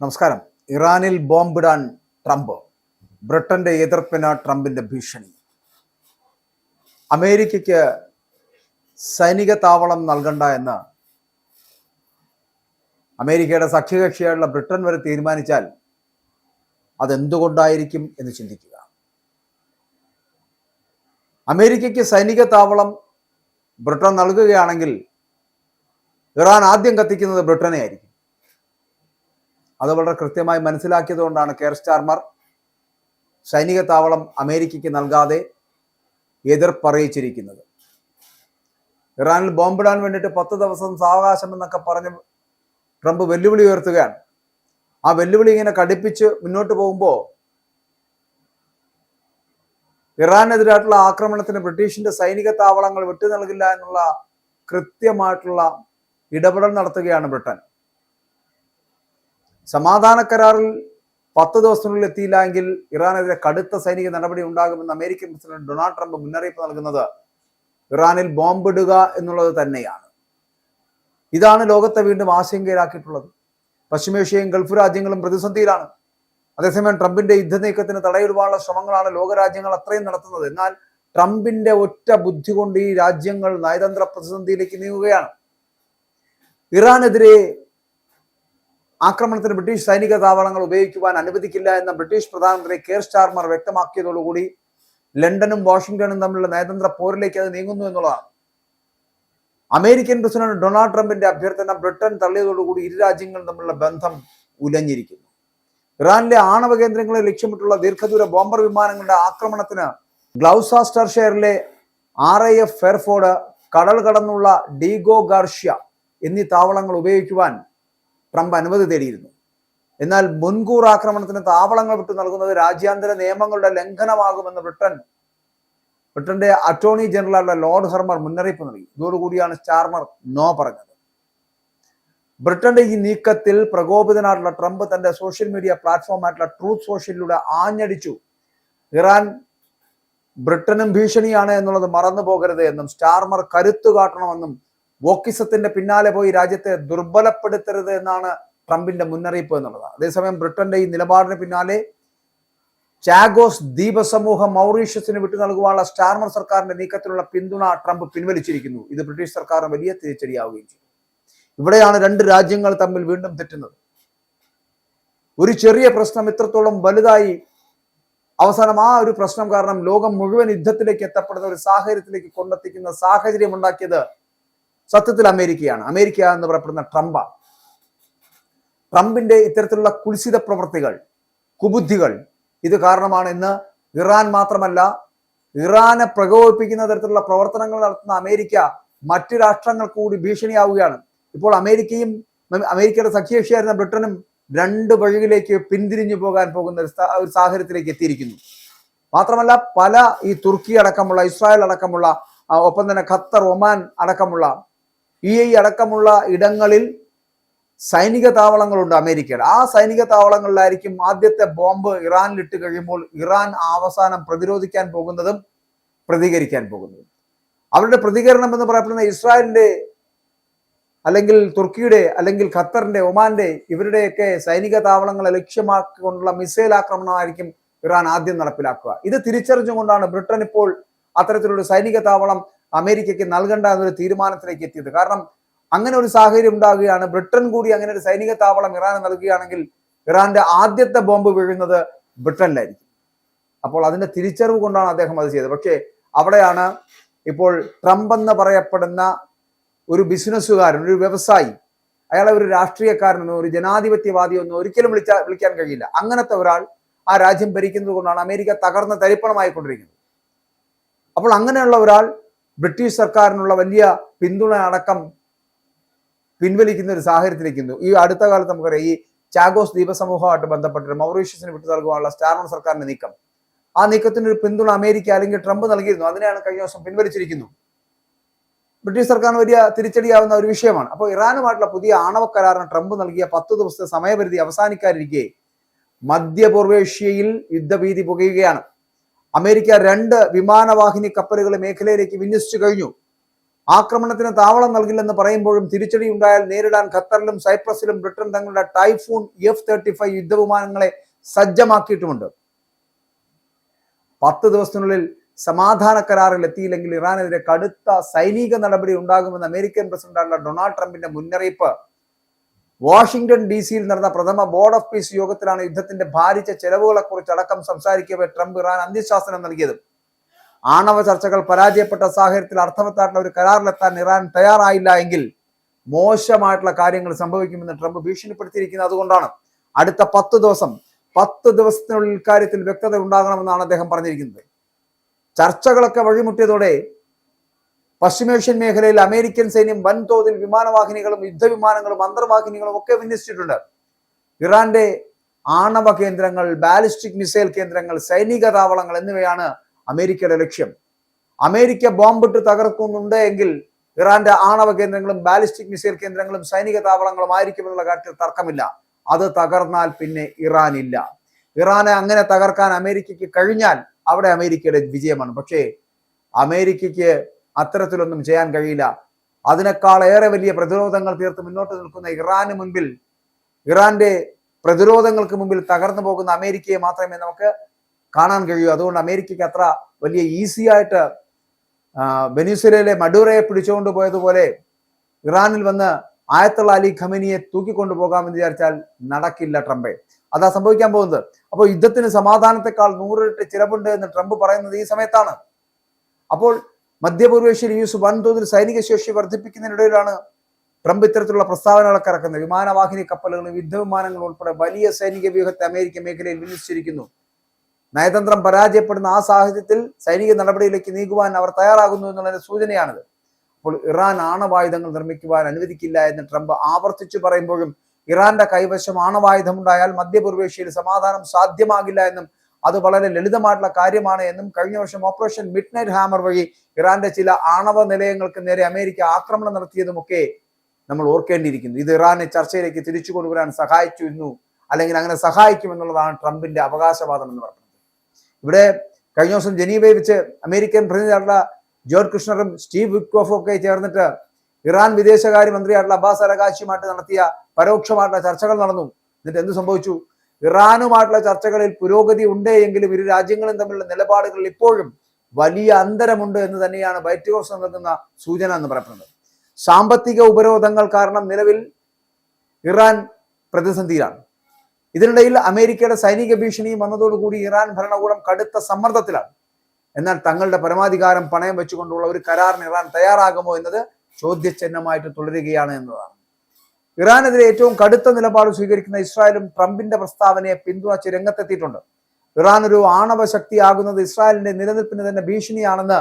നമസ്കാരം. ഇറാനിൽ ബോംബിടാൻ ട്രംപ്, ബ്രിട്ടന്റെ എതിർപ്പിന് ട്രംപിന്റെ ഭീഷണി. അമേരിക്കയ്ക്ക് സൈനിക താവളം നൽകണ്ട എന്ന് അമേരിക്കയുടെ സഖ്യകക്ഷിയായുള്ള ബ്രിട്ടൻ വരെ തീരുമാനിച്ചാൽ അതെന്തുകൊണ്ടായിരിക്കും എന്ന് ചിന്തിക്കുക. അമേരിക്കയ്ക്ക് സൈനിക താവളം ബ്രിട്ടൻ നൽകുകയാണെങ്കിൽ ഇറാൻ ആദ്യം കത്തിക്കുന്നത് ബ്രിട്ടനെ ആയിരിക്കും. അത് വളരെ കൃത്യമായി മനസ്സിലാക്കിയതുകൊണ്ടാണ് കെയർ സ്റ്റാർമർ സൈനിക താവളം അമേരിക്കയ്ക്ക് നൽകാതെ എതിർപ്പറിയിച്ചിരിക്കുന്നത്. ഇറാനിൽ ബോംബിടാൻ വേണ്ടിയിട്ട് 10 ദിവസം സാവകാശം എന്നൊക്കെ പറഞ്ഞ് ട്രംപ് വെല്ലുവിളി ഉയർത്തുകയാണ്. ആ വെല്ലുവിളി ഇങ്ങനെ കടുപ്പിച്ച് മുന്നോട്ട് പോകുമ്പോൾ ഇറാനെതിരായിട്ടുള്ള ആക്രമണത്തിന് ബ്രിട്ടീഷിന്റെ സൈനിക താവളങ്ങൾ വിട്ടു നൽകില്ല എന്നുള്ള കൃത്യമായിട്ടുള്ള ഇടപെടൽ നടത്തുകയാണ് ബ്രിട്ടൻ. സമാധാന കരാറിൽ 10 ദിവസത്തിനുള്ളിൽ എത്തിയില്ല എങ്കിൽ ഇറാനെതിരെ കടുത്ത സൈനിക നടപടി ഉണ്ടാകുമെന്ന് അമേരിക്കൻ പ്രസിഡന്റ് ഡൊണാൾഡ് ട്രംപ് മുന്നറിയിപ്പ് നൽകുന്നത് ഇറാനിൽ ബോംബിടുക എന്നുള്ളത് തന്നെയാണ്. ഇതാണ് ലോകത്തെ വീണ്ടും ആശങ്കയിലാക്കിയിട്ടുള്ളത്. പശ്ചിമേഷ്യയും ഗൾഫ് രാജ്യങ്ങളും പ്രതിസന്ധിയിലാണ്. അതേസമയം ട്രംപിന്റെ യുദ്ധനീക്കത്തിന് തടയിടുവാനുള്ള ശ്രമങ്ങളാണ് ലോകരാജ്യങ്ങൾ അത്രയും നടത്തുന്നത്. എന്നാൽ ട്രംപിന്റെ ഒറ്റ ബുദ്ധി കൊണ്ട് ഈ രാജ്യങ്ങൾ നയതന്ത്ര പ്രതിസന്ധിയിലേക്ക് നീങ്ങുകയാണ്. ഇറാനെതിരെ ആക്രമണത്തിന് ബ്രിട്ടീഷ് സൈനിക താവളങ്ങൾ ഉപയോഗിക്കുവാൻ അനുവദിക്കില്ല എന്ന ബ്രിട്ടീഷ് പ്രധാനമന്ത്രി കെയർ സ്റ്റാർമർ വ്യക്തമാക്കിയതോടുകൂടി ലണ്ടനും വാഷിംഗ്ടണും തമ്മിലുള്ള നയതന്ത്ര പോരിലേക്ക് അത് നീങ്ങുന്നു എന്നുള്ളതാണ്. അമേരിക്കൻ പ്രസിഡന്റ് ഡൊണാൾഡ് ട്രംപിന്റെ അഭ്യർത്ഥന ബ്രിട്ടൻ തള്ളിയതോടുകൂടി ഇരു രാജ്യങ്ങളും തമ്മിലുള്ള ബന്ധം ഉലഞ്ഞിരിക്കുന്നു. ഇറാനിലെ ആണവ കേന്ദ്രങ്ങളെ ലക്ഷ്യമിട്ടുള്ള ദീർഘദൂര ബോംബർ വിമാനങ്ങളുടെ ആക്രമണത്തിന് ഗ്ലൗസാസ്റ്റർഷെയറിലെ RAF ഫെയർഫോർഡ്, കടൽ കടന്നുള്ള ഡീഗോ ഗാർഷ്യ എന്നീ താവളങ്ങൾ ഉപയോഗിക്കുവാൻ ട്രംപ് അനുമതി തേടിയിരുന്നു. എന്നാൽ മുൻകൂർ ആക്രമണത്തിന് താവളങ്ങൾ വിട്ടു നൽകുന്നത് രാജ്യാന്തര നിയമങ്ങളുടെ ലംഘനമാകുമെന്ന് ബ്രിട്ടന്റെ അറ്റോർണി ജനറലായിട്ടുള്ള ലോർഡ് ഹർമർ മുന്നറിയിപ്പ് നൽകി. ഇതോടുകൂടിയാണ് സ്റ്റാർമർ നോ പറഞ്ഞത്. ബ്രിട്ടന്റെ ഈ നീക്കത്തിൽ പ്രകോപിതനായിട്ടുള്ള ട്രംപ് തന്റെ സോഷ്യൽ മീഡിയ പ്ലാറ്റ്ഫോമായിട്ടുള്ള ട്രൂത്ത് സോഷ്യലിലൂടെ ആഞ്ഞടിച്ചു. ഇറാൻ ബ്രിട്ടനും ഭീഷണിയാണ് എന്നുള്ളത് മറന്നു പോകരുത് എന്നും സ്റ്റാർമർ കരുത്തു കാട്ടണമെന്നും വോക്കിസത്തിന്റെ പിന്നാലെ പോയി രാജ്യത്തെ ദുർബലപ്പെടുത്തരുത് എന്നാണ് ട്രംപിന്റെ മുന്നറിയിപ്പ് എന്നുള്ളത്. അതേസമയം ബ്രിട്ടന്റെ ഈ നിലപാടിന് പിന്നാലെ ചാഗോസ് ദ്വീപ സമൂഹം മൗറീഷ്യസിന് വിട്ടു നൽകുവാനുള്ള സ്റ്റാർമർ സർക്കാരിന്റെ നീക്കത്തിലുള്ള പിന്തുണ ട്രംപ് പിൻവലിച്ചിരിക്കുന്നു. ഇത് ബ്രിട്ടീഷ് സർക്കാരിന് വലിയ തിരിച്ചടിയാവുകയും ചെയ്തു. ഇവിടെയാണ് രണ്ട് രാജ്യങ്ങൾ തമ്മിൽ വീണ്ടും തെറ്റുന്നത്. ഒരു ചെറിയ പ്രശ്നം ഇത്രത്തോളം വലുതായി അവസാനം ആ ഒരു പ്രശ്നം കാരണം ലോകം മുഴുവൻ യുദ്ധത്തിലേക്ക് എത്തപ്പെടുന്ന ഒരു സാഹചര്യത്തിലേക്ക് കൊണ്ടെത്തിക്കുന്ന സാഹചര്യം ഉണ്ടാക്കിയത് സത്യത്തിൽ അമേരിക്കയാണ്. അമേരിക്ക എന്ന് പറയപ്പെടുന്ന ട്രംപാണ്. ട്രംപിന്റെ ഇത്തരത്തിലുള്ള കുൽസിത പ്രവൃത്തികൾ, കുബുദ്ധികൾ ഇത് കാരണമാണ് ഇന്ന് ഇറാൻ മാത്രമല്ല ഇറാനെ പ്രകോപിപ്പിക്കുന്ന തരത്തിലുള്ള പ്രവർത്തനങ്ങൾ നടത്തുന്ന അമേരിക്ക മറ്റു രാഷ്ട്രങ്ങൾക്ക് കൂടി ഭീഷണിയാവുകയാണ്. ഇപ്പോൾ അമേരിക്കയും അമേരിക്കയുടെ സഖ്യകക്ഷിയായിരുന്ന ബ്രിട്ടനും രണ്ട് വഴിയിലേക്ക് പിന്തിരിഞ്ഞു പോകാൻ പോകുന്ന ഒരു സാഹചര്യത്തിലേക്ക് എത്തിയിരിക്കുന്നു. മാത്രമല്ല പല ഈ തുർക്കി അടക്കമുള്ള, ഇസ്രായേൽ അടക്കമുള്ള, ഒപ്പം തന്നെ ഖത്തർ, ഒമാൻ അടക്കമുള്ള, UAE അടക്കമുള്ള ഇടങ്ങളിൽ സൈനിക താവളങ്ങളുണ്ട് അമേരിക്കയുടെ. ആ സൈനിക താവളങ്ങളിലായിരിക്കും ആദ്യത്തെ ബോംബ് ഇറാനിലിട്ട് കഴിയുമ്പോൾ ഇറാൻ അവസാനം പ്രതിരോധിക്കാൻ പോകുന്നതും പ്രതികരിക്കാൻ പോകുന്നതും. അവരുടെ പ്രതികരണം എന്ന് പറയപ്പെടുന്ന ഇസ്രായേലിന്റെ അല്ലെങ്കിൽ തുർക്കിയുടെ അല്ലെങ്കിൽ ഖത്തറിന്റെ, ഒമാന്റെ ഇവരുടെയൊക്കെ സൈനിക താവളങ്ങളെ ലക്ഷ്യമാക്കിക്കൊണ്ടുള്ള മിസൈൽ ആക്രമണമായിരിക്കും ഇറാൻ ആദ്യം നടപ്പിലാക്കുക. ഇത് തിരിച്ചറിഞ്ഞുകൊണ്ടാണ് ബ്രിട്ടൻ ഇപ്പോൾ അത്തരത്തിലൊരു സൈനിക താവളം അമേരിക്കയ്ക്ക് നൽകേണ്ട എന്നൊരു തീരുമാനത്തിലേക്ക് എത്തിയത്. കാരണം അങ്ങനെ ഒരു സാഹചര്യം ഉണ്ടാകുകയാണ്, ബ്രിട്ടൻ കൂടി അങ്ങനെ ഒരു സൈനിക താവളം ഇറാന് നൽകുകയാണെങ്കിൽ ഇറാന്റെ ആദ്യത്തെ ബോംബ് വീഴുന്നത് ബ്രിട്ടനിലായിരിക്കും. അപ്പോൾ അതിന്റെ തിരിച്ചറിവ് കൊണ്ടാണ് അദ്ദേഹം അത് ചെയ്തത്. പക്ഷേ അവിടെയാണ് ഇപ്പോൾ ട്രംപ് എന്ന് പറയപ്പെടുന്ന ഒരു ബിസിനസ്സുകാരൻ, ഒരു വ്യവസായി, അയാളെ ഒരു രാഷ്ട്രീയക്കാരനോ ഒരു ജനാധിപത്യവാദിയൊന്നും ഒരിക്കലും വിളിക്കാൻ കഴിയില്ല. അങ്ങനത്തെ ഒരാൾ ആ രാജ്യം ഭരിക്കുന്നത് കൊണ്ടാണ് അമേരിക്ക തകർന്ന തരിപ്പണമായിക്കൊണ്ടിരിക്കുന്നത്. അപ്പോൾ അങ്ങനെയുള്ള ഒരാൾ ബ്രിട്ടീഷ് സർക്കാരിനുള്ള വലിയ പിന്തുണ അടക്കം പിൻവലിക്കുന്ന ഒരു സാഹചര്യത്തിലേക്കുന്നു. ഈ അടുത്ത കാലത്ത് നമുക്കറിയാം, ഈ ചാഗോസ് ദ്വീപ സമൂഹമായിട്ട് ബന്ധപ്പെട്ട് മൗറീഷ്യസിന് വിട്ടു നൽകുവാനുള്ള സ്റ്റാർമർ സർക്കാരിന്റെ നീക്കം, ആ നീക്കത്തിന് ഒരു പിന്തുണ അമേരിക്ക അല്ലെങ്കിൽ ട്രംപ് നൽകിയിരുന്നു. അതിനെയാണ് കഴിഞ്ഞ ദിവസം പിൻവലിച്ചിരിക്കുന്നു. ബ്രിട്ടീഷ് സർക്കാരിന് വലിയ തിരിച്ചടിയാവുന്ന ഒരു വിഷയമാണ്. അപ്പോൾ ഇറാനുമായിട്ടുള്ള പുതിയ ആണവ കരാറിന് ട്രംപ് നൽകിയ 10 ദിവസത്തെ സമയപരിധി അവസാനിക്കാനിരിക്കെ മധ്യപൂർവേഷ്യയിൽ യുദ്ധഭീതി പുകയുകയാണ്. അമേരിക്ക 2 വിമാനവാഹിനി കപ്പലുകൾ മേഖലയിലേക്ക് വിന്യസിച്ചു കഴിഞ്ഞു. ആക്രമണത്തിന് താവളം നൽകില്ലെന്ന് പറയുമ്പോഴും തിരിച്ചടി ഉണ്ടായാൽ നേരിടാൻ ഖത്തറിലും സൈപ്രസിലും ബ്രിട്ടൻ തങ്ങളുടെ ടൈഫൂൺ F-35 യുദ്ധവിമാനങ്ങളെ സജ്ജമാക്കിയിട്ടുമുണ്ട്. 10 ദിവസത്തിനുള്ളിൽ സമാധാന കരാറിൽ എത്തിയില്ലെങ്കിൽ ഇറാനെതിരെ കടുത്ത സൈനിക നടപടി ഉണ്ടാകുമെന്ന് അമേരിക്കൻ പ്രസിഡന്റായ ഡൊണാൾഡ് ട്രംപിന്റെ മുന്നറിയിപ്പ് വാഷിംഗ്ടൺ DC-യിൽ നടന്ന പ്രഥമ ബോർഡ് ഓഫ് പീസ് യോഗത്തിലാണ് യുദ്ധത്തിന്റെ ഭാരിച്ച ചെലവുകളെക്കുറിച്ച് അടക്കം സംസാരിക്കവേ ട്രംപ് ഇറാൻ അന്ത്യശാസനം നൽകിയത്. ആണവ ചർച്ചകൾ പരാജയപ്പെട്ട സാഹചര്യത്തിൽ അർത്ഥവത്തായിട്ടുള്ള ഒരു കരാറിലെത്താൻ ഇറാൻ തയ്യാറായില്ല എങ്കിൽ മോശമായിട്ടുള്ള കാര്യങ്ങൾ സംഭവിക്കുമെന്ന് ട്രംപ് ഭീഷണിപ്പെടുത്തിയിരിക്കുന്നത്. അതുകൊണ്ടാണ് അടുത്ത 10 ദിവസത്തിനുള്ളിൽ ഇക്കാര്യത്തിൽ വ്യക്തത ഉണ്ടാകണമെന്നാണ് അദ്ദേഹം പറഞ്ഞിരിക്കുന്നത്. ചർച്ചകളൊക്കെ വഴിമുട്ടിയതോടെ പശ്ചിമേഷ്യൻ മേഖലയിൽ അമേരിക്കൻ സൈന്യം വൻതോതിൽ വിമാനവാഹിനികളും യുദ്ധവിമാനങ്ങളും അന്തർവാഹിനികളും ഒക്കെ വിന്യസിച്ചിട്ടുണ്ട്. ഇറാന്റെ ആണവ കേന്ദ്രങ്ങൾ, ബാലിസ്റ്റിക് മിസൈൽ കേന്ദ്രങ്ങൾ, സൈനിക താവളങ്ങൾ എന്നിവയാണ് അമേരിക്കയുടെ ലക്ഷ്യം. അമേരിക്ക ബോംബിട്ട് തകർക്കുന്നുണ്ട് എങ്കിൽ ഇറാന്റെ ആണവ കേന്ദ്രങ്ങളും ബാലിസ്റ്റിക് മിസൈൽ കേന്ദ്രങ്ങളും സൈനിക താവളങ്ങളും ആയിരിക്കുമെന്നുള്ള കാര്യത്തിൽ തർക്കമില്ല. അത് തകർന്നാൽ പിന്നെ ഇറാൻ ഇല്ല. ഇറാനെ അങ്ങനെ തകർക്കാൻ അമേരിക്കയ്ക്ക് കഴിഞ്ഞാൽ അവിടെ അമേരിക്കയുടെ വിജയമാണ്. പക്ഷേ അമേരിക്കയ്ക്ക് അത്തരത്തിലൊന്നും ചെയ്യാൻ കഴിയില്ല. അതിനേക്കാൾ ഏറെ വലിയ പ്രതിരോധങ്ങൾ തീർത്ത് മുന്നോട്ട് നിൽക്കുന്ന ഇറാന് മുൻപിൽ, ഇറാന്റെ പ്രതിരോധങ്ങൾക്ക് മുമ്പിൽ തകർന്നു പോകുന്ന അമേരിക്കയെ മാത്രമേ നമുക്ക് കാണാൻ കഴിയൂ. അതുകൊണ്ട് അമേരിക്കയ്ക്ക് അത്ര വലിയ ഈസി ആയിട്ട് വെനിസ്വേലയിലെ മഡൂറയെ പിടിച്ചുകൊണ്ട് പോയതുപോലെ ഇറാനിൽ വന്ന് ആയത്തുള്ള അലി ഖമനിയെ തൂക്കിക്കൊണ്ടുപോകാമെന്ന് വിചാരിച്ചാൽ നടക്കില്ല ട്രംപെ. അതാ സംഭവിക്കാൻ പോകുന്നത്. അപ്പോൾ യുദ്ധത്തിന് സമാധാനത്തെക്കാൾ 100 ഇരട്ടി ചിലവുണ്ട് എന്ന് ട്രംപ് പറയുന്നത് ഈ സമയത്താണ്. അപ്പോൾ മധ്യപൂർവേഷ്യയിൽ US വൻതോതിൽ സൈനിക ശേഷി വർദ്ധിപ്പിക്കുന്നതിനിടയിലാണ് ട്രംപ് ഇത്തരത്തിലുള്ള പ്രസ്താവനകളൊക്കെ ഇറക്കുന്നത്. വിമാനവാഹിനി കപ്പലുകളും യുദ്ധവിമാനങ്ങളും ഉൾപ്പെടെ വലിയ സൈനിക വ്യൂഹത്തെ അമേരിക്ക മേഖലയിൽ വിന്യസിച്ചിരിക്കുന്നു. നയതന്ത്രം പരാജയപ്പെടുന്ന ആ സാഹചര്യത്തിൽ സൈനിക നടപടിയിലേക്ക് നീങ്ങുവാൻ അവർ തയ്യാറാകുന്നു എന്നുള്ളതിന്റെ സൂചനയാണിത്. അപ്പോൾ ഇറാൻ ആണവായുധങ്ങൾ നിർമ്മിക്കുവാൻ അനുവദിക്കില്ല എന്ന് ട്രംപ് ആവർത്തിച്ചു പറയുമ്പോഴും ഇറാന്റെ കൈവശം ആണവായുധമുണ്ടായാൽ മധ്യപൂർവേഷ്യയിൽ സമാധാനം സാധ്യമാകില്ല എന്നും അത് വളരെ ലളിതമായിട്ടുള്ള കാര്യമാണ് എന്നും കഴിഞ്ഞ വർഷം ഓപ്പറേഷൻ മിഡ് നൈറ്റ് ഹാമർ വഴി ഇറാന്റെ ചില ആണവ നിലയങ്ങൾക്ക് നേരെ അമേരിക്ക ആക്രമണം നടത്തിയതുമൊക്കെ നമ്മൾ ഓർക്കേണ്ടിയിരിക്കുന്നു. ഇത് ഇറാനെ ചർച്ചയിലേക്ക് തിരിച്ചു കൊണ്ടുവരാൻ സഹായിച്ചു അല്ലെങ്കിൽ അങ്ങനെ സഹായിക്കുമെന്നുള്ളതാണ് ട്രംപിന്റെ അവകാശവാദം എന്ന് പറയുന്നത്. ഇവിടെ കഴിഞ്ഞ ദിവസം ജനീവയിൽ വെച്ച് അമേരിക്കൻ പ്രതിനിധിയായിട്ടുള്ള ജോർജ് കുഷ്ണറും സ്റ്റീവ് വിറ്റ്കോഫും ഒക്കെ ചേർന്നിട്ട് ഇറാൻ വിദേശകാര്യമന്ത്രിയായിട്ടുള്ള അബ്ബാസ് അരഗാച്ചിയുമായിട്ട് നടത്തിയ പരോക്ഷമായിട്ടുള്ള ചർച്ചകൾ നടന്നു. എന്നിട്ട് എന്ത് സംഭവിച്ചു? ഇറാനുമായിട്ടുള്ള ചർച്ചകളിൽ പുരോഗതി ഉണ്ട് എങ്കിലും ഇരു രാജ്യങ്ങളും തമ്മിലുള്ള നിലപാടുകളിൽ ഇപ്പോഴും വലിയ അന്തരമുണ്ട് എന്ന് തന്നെയാണ് വൈറ്റ് ഹൗസ് നൽകുന്ന സൂചന എന്ന് പറയുന്നത്. സാമ്പത്തിക ഉപരോധങ്ങൾ കാരണം നിലവിൽ ഇറാൻ പ്രതിസന്ധിയിലാണ്. ഇതിനിടയിൽ അമേരിക്കയുടെ സൈനിക ഭീഷണിയും വന്നതോടുകൂടി ഇറാൻ ഭരണകൂടം കടുത്ത സമ്മർദ്ദത്തിലാണ്. എന്നാൽ തങ്ങളുടെ പരമാധികാരം പണയം വെച്ചുകൊണ്ടുള്ള ഒരു കരാറിന് ഇറാൻ തയ്യാറാകുമോ എന്നത് ചോദ്യചിഹ്നമായിട്ട് തുടരുകയാണ് എന്നതാണ്. ഇറാനെതിരെ ഏറ്റവും കടുത്ത നിലപാട് സ്വീകരിക്കുന്ന ഇസ്രായേലും ട്രംപിന്റെ പ്രസ്താവനയെ പിന്തുണച്ച് രംഗത്തെത്തിയിട്ടുണ്ട്. ഇറാൻ ഒരു ആണവ ശക്തിയാകുന്നത് ഇസ്രായേലിന്റെ നിലനിൽപ്പിന് തന്നെ ഭീഷണിയാണെന്ന്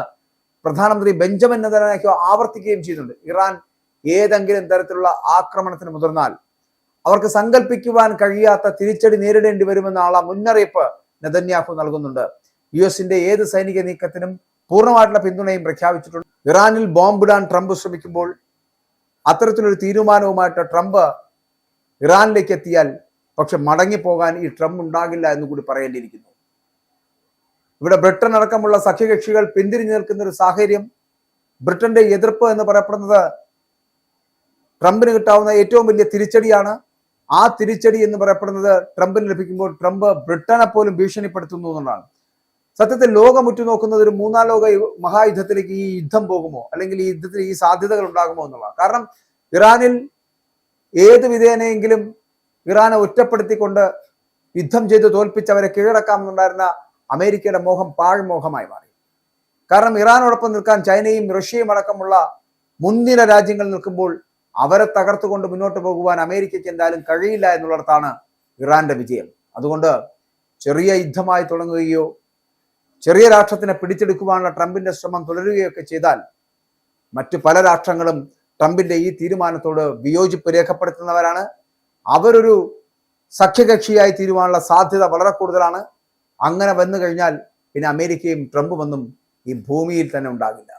പ്രധാനമന്ത്രി ബെഞ്ചമിൻ നെതന്യാഹു ആവർത്തിക്കുകയും ചെയ്യുന്നുണ്ട്. ഇറാൻ ഏതെങ്കിലും തരത്തിലുള്ള ആക്രമണത്തിന് മുതിർന്നാൽ അവർക്ക് സങ്കല്പിക്കുവാൻ കഴിയാത്ത തിരിച്ചടി നേരിടേണ്ടി വരുമെന്നുള്ള മുന്നറിയിപ്പ് നെതന്യാഹു നൽകുന്നുണ്ട്. US-ന്റെ ഏത് സൈനിക നീക്കത്തിനും പൂർണ്ണമായിട്ടുള്ള പിന്തുണയും പ്രഖ്യാപിച്ചിട്ടുണ്ട്. ഇറാനിൽ ബോംബിടാൻ ട്രംപ് ശ്രമിക്കുമ്പോൾ അത്തരത്തിലൊരു തീരുമാനവുമായിട്ട് ട്രംപ് ഇറാനിലേക്ക് എത്തിയാൽ പക്ഷെ മടങ്ങിപ്പോകാൻ ഈ ട്രംപ് ഉണ്ടാകില്ല എന്ന് കൂടി പറയേണ്ടിയിരിക്കുന്നു. ഇവിടെ ബ്രിട്ടൻ അടക്കമുള്ള സഖ്യകക്ഷികൾ പിന്തിരിഞ്ഞു നിൽക്കുന്ന ഒരു സാഹചര്യം, ബ്രിട്ടന്റെ എതിർപ്പ് എന്ന് പറയപ്പെടുന്നത് ട്രംപിന് കിട്ടാവുന്ന ഏറ്റവും വലിയ തിരിച്ചടിയാണ്. ആ തിരിച്ചടി എന്ന് പറയപ്പെടുന്നത് ട്രംപിന് ലഭിക്കുമ്പോൾ ട്രംപ് ബ്രിട്ടനെ പോലും ഭീഷണിപ്പെടുത്തുന്നു എന്നുള്ളതാണ്. സത്യത്തിൽ ലോകം ഉറ്റുനോക്കുന്നത് ഒരു 3-ാം ലോക മഹായുദ്ധത്തിലേക്ക് ഈ യുദ്ധം പോകുമോ, അല്ലെങ്കിൽ ഈ യുദ്ധത്തിൽ ഈ സാധ്യതകൾ ഉണ്ടാകുമോ എന്നുള്ളതാണ്. കാരണം ഇറാനിൽ ഏത് വിധേനയെങ്കിലും ഇറാനെ ഒറ്റപ്പെടുത്തിക്കൊണ്ട് യുദ്ധം ചെയ്ത് തോൽപ്പിച്ചവരെ കീഴടക്കാമെന്നുണ്ടായിരുന്ന അമേരിക്കയുടെ മോഹം പാഴ്മോഹമായി മാറി. കാരണം ഇറാനോടൊപ്പം നിൽക്കാൻ ചൈനയും റഷ്യയും അടക്കമുള്ള മുൻനിര രാജ്യങ്ങൾ നിൽക്കുമ്പോൾ അവരെ തകർത്തുകൊണ്ട് മുന്നോട്ട് പോകുവാൻ അമേരിക്കയ്ക്ക് എന്തായാലും കഴിയില്ല എന്നുള്ളിടത്താണ് ഇറാന്റെ വിജയം. അതുകൊണ്ട് ചെറിയ യുദ്ധമായി തുടങ്ങുകയോ ചെറിയ രാഷ്ട്രത്തിനെ പിടിച്ചെടുക്കുവാനുള്ള ട്രംപിന്റെ ശ്രമം തുടരുകയൊക്കെ ചെയ്താൽ മറ്റു പല രാഷ്ട്രങ്ങളും ട്രംപിന്റെ ഈ തീരുമാനത്തോട് വിയോജിപ്പ് രേഖപ്പെടുത്തുന്നവരാണ്. അവരൊരു സഖ്യകക്ഷിയായി തീരുവാനുള്ള സാധ്യത വളരെ കൂടുതലാണ്. അങ്ങനെ വന്നു കഴിഞ്ഞാൽ പിന്നെ അമേരിക്കയും ട്രംപുമൊന്നും ഈ ഭൂമിയിൽ തന്നെ ഉണ്ടാകില്ല.